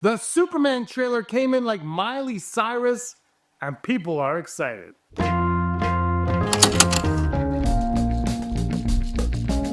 The Superman trailer came in like Miley Cyrus, and people are excited.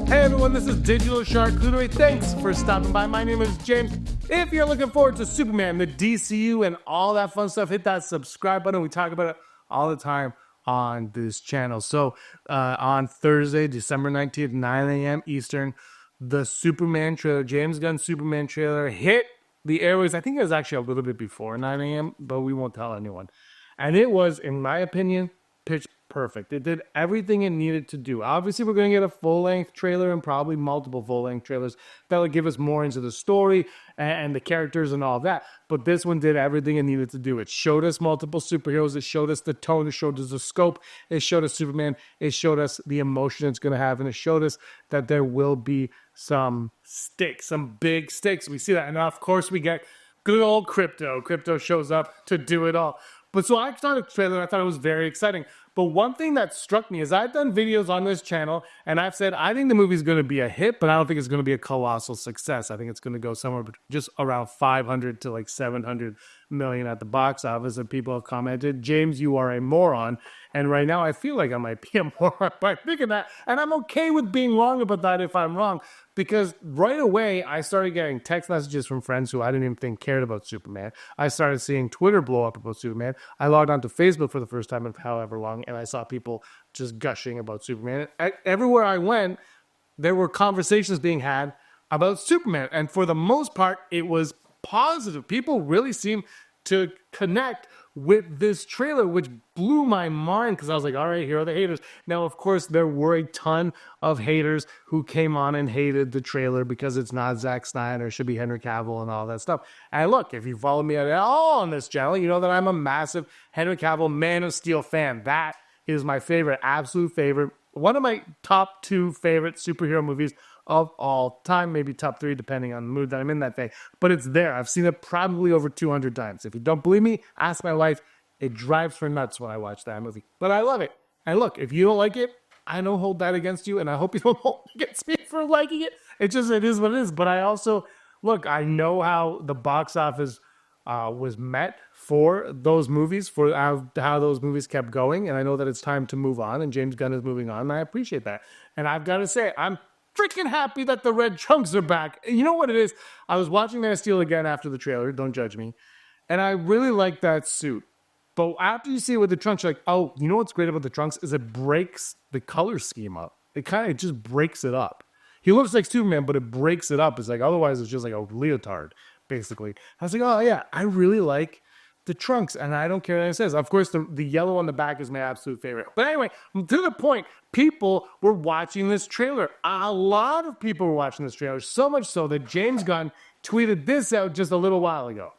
Hey everyone, this is Digital Charcuterie. Thanks for stopping by. My name is James. If you're looking forward to Superman, the DCU, and all that fun stuff, hit that subscribe button. We talk about it all the time on this channel. So on Thursday, December 19th, 9 a.m. Eastern, the Superman trailer, James Gunn Superman trailer, hit the airwaves. I think it was actually a little bit before 9 a.m., but we won't tell anyone. And it was, in my opinion, pitch perfect. It did everything it needed to do. Obviously, we're going to get a full-length trailer and probably multiple full-length trailers that will give us more into the story and the characters and all of that. But this one did everything it needed to do. It showed us multiple superheroes. It showed us the tone. It showed us the scope. It showed us Superman. It showed us the emotion it's going to have. And it showed us that there will be some stakes, some big stakes. We see that. And of course, we get good old Crypto. Crypto shows up to do it all. But so I saw the trailer and I thought it was very exciting. But one thing that struck me is I've done videos on this channel and I've said I think the movie's going to be a hit, but I don't think it's going to be a colossal success. I think it's going to go somewhere just around 500 to like 700 million at the box office. And people have commented, James, you are a moron. And right now I feel like I might be a moron by thinking that. And I'm okay with being wrong about that if I'm wrong. Because right away, I started getting text messages from friends who I didn't even think cared about Superman. I started seeing Twitter blow up about Superman. I logged onto Facebook for the first time in however long, and I saw people just gushing about Superman. Everywhere I went, there were conversations being had about Superman. And for the most part, it was positive. People really seemed to connect with this trailer, which blew my mind because I was like, all right, here are the haters. Now, of course, there were a ton of haters who came on and hated the trailer because it's not Zack Snyder, it should be Henry Cavill and all that stuff. And look, if you follow me at all on this channel, you know that I'm a massive Henry Cavill Man of Steel fan. That is my favorite, absolute favorite, one of my top 2 favorite superhero movies of all time, maybe top 3 depending on the mood that I'm in that day. But it's there. I've seen it probably over 200 times. If you don't believe me, ask my wife. It drives her nuts when I watch that movie. But I love it. And look, if you don't like it, I don't hold that against you, and I hope you don't hold it against me for liking it. It is what it is. But I also, look, I know how the box office was met for those movies, for how those movies kept going. And I know that it's time to move on, and James Gunn is moving on, and I appreciate that. And I've got to say, I'm freaking happy that the red trunks are back. You know what it is? I was watching Man of Steel again after the trailer, don't judge me, and I really like that suit. But after you see it with the trunks, you're like, oh, you know what's great about the trunks is it breaks the color scheme up. It kind of just breaks it up. He looks like Superman, but it breaks it up. It's like, otherwise it's just like a leotard, basically. I was like, oh yeah, I really like the trunks, and I don't care what it says. Of course, the yellow on the back is my absolute favorite. But anyway, to the point, people were watching this trailer. A lot of people were watching this trailer, so much so that James Gunn tweeted this out just a little while ago.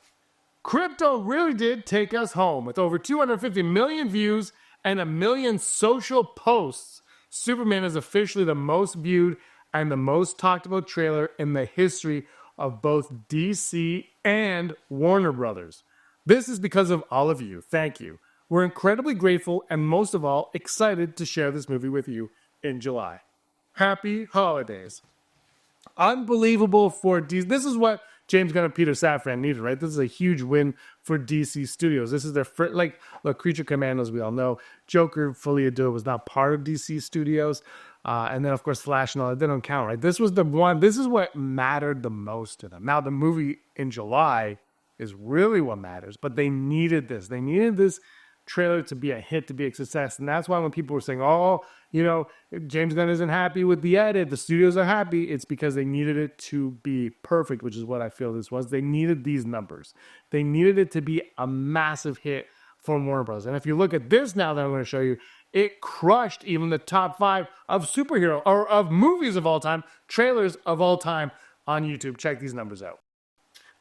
Crypto really did take us home. With over 250 million views and 1 million social posts, Superman is officially the most viewed and the most talked about trailer in the history of both DC and Warner Brothers. This is because of all of you. Thank you. We're incredibly grateful and most of all excited to share this movie with you in July. Happy holidays. Unbelievable for DC. This is what James Gunn and Peter Safran needed, right? This is a huge win for DC Studios. This is their first, look, Creature Commandos, we all know. Joker, Folia Duo was not part of DC Studios. And then, of course, Flash and all that, they don't count, right? This was the one, this is what mattered the most to them. Now, the movie in July is really what matters, but they needed this. They needed this trailer to be a hit, to be a success. And that's why when people were saying, oh, you know, James Gunn isn't happy with the edit, the studios are happy, it's because they needed it to be perfect, which is what I feel this was. They needed these numbers. They needed it to be a massive hit for Warner Bros. And if you look at this now that I'm going to show you, it crushed even the top 5 of superhero or of movies of all time, trailers of all time on YouTube. Check these numbers out.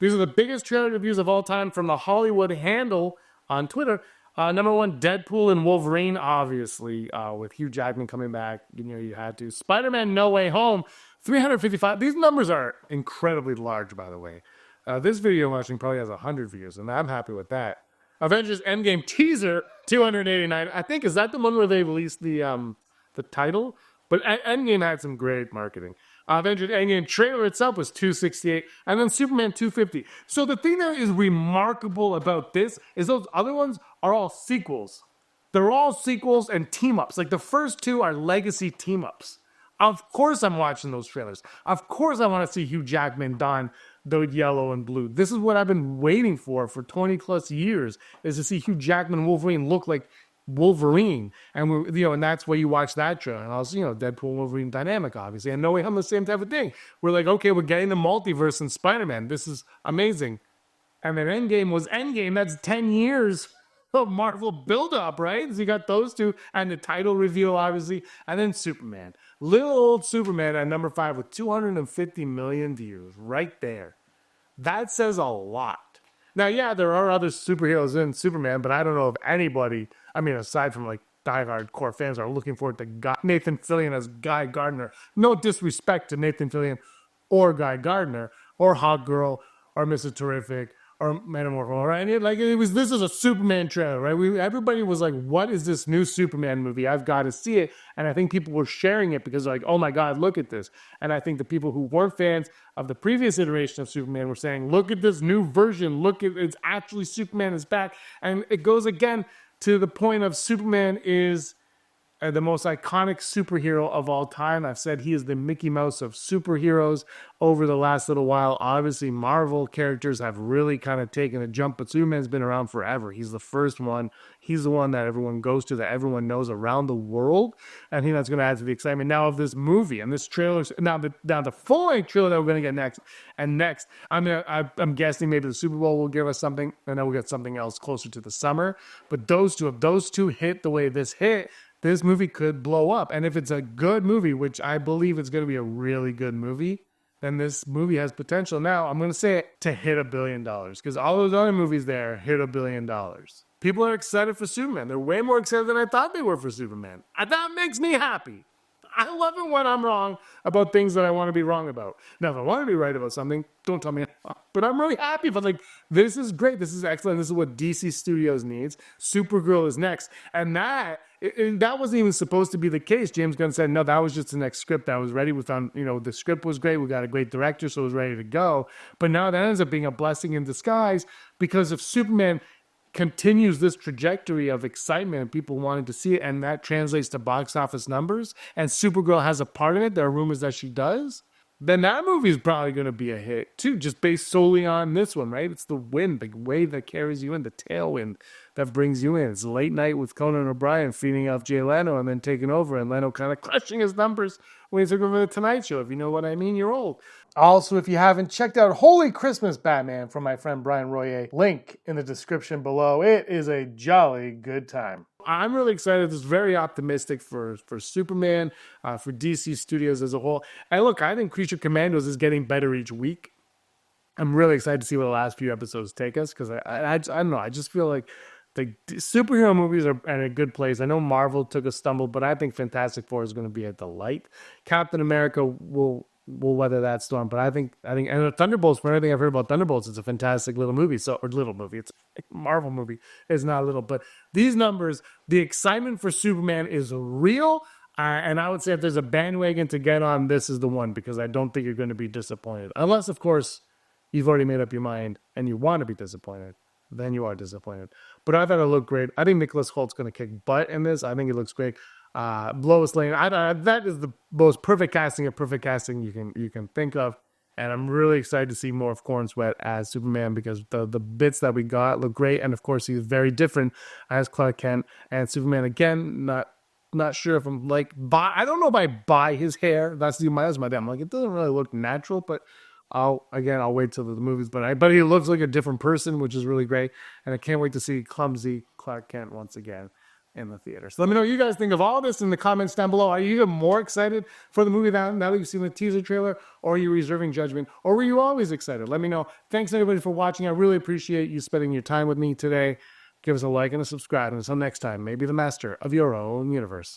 These are the biggest trailer reviews of all time from the Hollywood Handle on Twitter. Number 1, Deadpool and Wolverine, obviously, with Hugh Jackman coming back. You know, you had to. Spider-Man No Way Home, 355. These numbers are incredibly large, by the way. This video I'm watching probably has 100 views, and I'm happy with that. Avengers Endgame teaser, 289. I think, is that the one where they released the title? But Endgame had some great marketing. Avengers Endgame trailer itself was 268, and then Superman 250. So the thing that is remarkable about this is those other ones are all sequels. They're all sequels and team-ups. Like the first two are legacy team-ups. Of course I'm watching those trailers. Of course I want to see Hugh Jackman don the yellow and blue. This is what I've been waiting for 20 plus years, is to see Hugh Jackman and Wolverine look like Wolverine. And and that's why you watch that trailer. And also, Deadpool Wolverine dynamic, obviously. And No Way Home, the same type of thing. We're like, okay, we're getting the multiverse in Spider-Man. This is amazing. And then Endgame was Endgame. That's 10 years of Marvel build-up, right? So you got those two, and the title reveal, obviously, and then Superman. Little old Superman at number 5 with 250 million views right there. That says a lot. Now, yeah, there are other superheroes in Superman, but I don't know if anybody, aside from like diehard core fans, are looking forward to Nathan Fillion as Guy Gardner. No disrespect to Nathan Fillion or Guy Gardner or Hot Girl or Mr. Terrific or Metamorpho, right? This is a Superman trailer, right? Everybody was like, what is this new Superman movie? I've got to see it. And I think people were sharing it because they're like, oh my God, look at this. And I think the people who weren't fans of the previous iteration of Superman were saying, look at this new version. It's actually Superman is back. And it goes again to the point of Superman is the most iconic superhero of all time. I've said he is the Mickey Mouse of superheroes over the last little while. Obviously, Marvel characters have really kind of taken a jump, but Superman's been around forever. He's the first one. He's the one that everyone goes to, that everyone knows around the world, and that's going to add to the excitement now of this movie and this trailer. Now the full-length trailer that we're going to get next. I'm guessing maybe the Super Bowl will give us something, and then we'll get something else closer to the summer. But if those two hit the way this hit, this movie could blow up. And if it's a good movie, which I believe it's going to be a really good movie, then this movie has potential. Now, I'm going to say it, to hit $1 billion, because all those other movies there hit $1 billion. People are excited for Superman. They're way more excited than I thought they were for Superman. And that makes me happy. I love it when I'm wrong about things that I want to be wrong about. Now, if I want to be right about something, don't tell me. But I'm really happy. But this is great. This is excellent. This is what DC Studios needs. Supergirl is next. And that wasn't even supposed to be the case. James Gunn said, no, that was just the next script that was ready. We found, the script was great. We got a great director, so it was ready to go. But now that ends up being a blessing in disguise, because if Superman continues this trajectory of excitement and people wanting to see it, and that translates to box office numbers, and Supergirl has a part in it, there are rumors that she does, then that movie is probably going to be a hit too, just based solely on this one, right? It's the wind, the wave that carries you in, the tailwind that brings you in. It's late night with Conan O'Brien feeding off Jay Leno and then taking over, and Leno kind of crushing his numbers when he took over the Tonight Show. If you know what I mean, you're old. Also, if you haven't checked out Holy Christmas Batman from my friend Brian Royer, link in the description below. It is a jolly good time. I'm really excited. This is very optimistic for Superman, for DC Studios as a whole. And look, I think Creature Commandos is getting better each week. I'm really excited to see where the last few episodes take us, because I don't know. I just feel like the superhero movies are at a good place. I know Marvel took a stumble, but I think Fantastic Four is going to be a delight. Captain America will weather that storm, but I think, and Thunderbolts, for anything I've heard about Thunderbolts, it's a fantastic little movie. It's a Marvel movie. It's not little, but these numbers, the excitement for Superman is real. And I would say if there's a bandwagon to get on, this is the one, because I don't think you're going to be disappointed. Unless, of course, you've already made up your mind and you want to be disappointed. Then you are disappointed. But I thought it looked great. I think Nicholas Holt's going to kick butt in this. I think it looks great. Lois Lane, that is the most perfect casting you can think of. And I'm really excited to see more of Corenswet as Superman, because the bits that we got look great. And of course, he's very different as Clark Kent and Superman. Again, not sure if I'm I don't know if I buy his hair. That's my thing. I'm like, it doesn't really look natural, but I'll wait till the movies. But he looks like a different person, which is really great. And I can't wait to see clumsy Clark Kent once again in the theater. So let me know what you guys think of all this in the comments down below. Are you even more excited for the movie now that you've seen the teaser trailer, or are you reserving judgment, or were you always excited? Let me know. Thanks everybody for watching. I really appreciate you spending your time with me today. Give us a like and a subscribe, and until next time, may be the master of your own universe.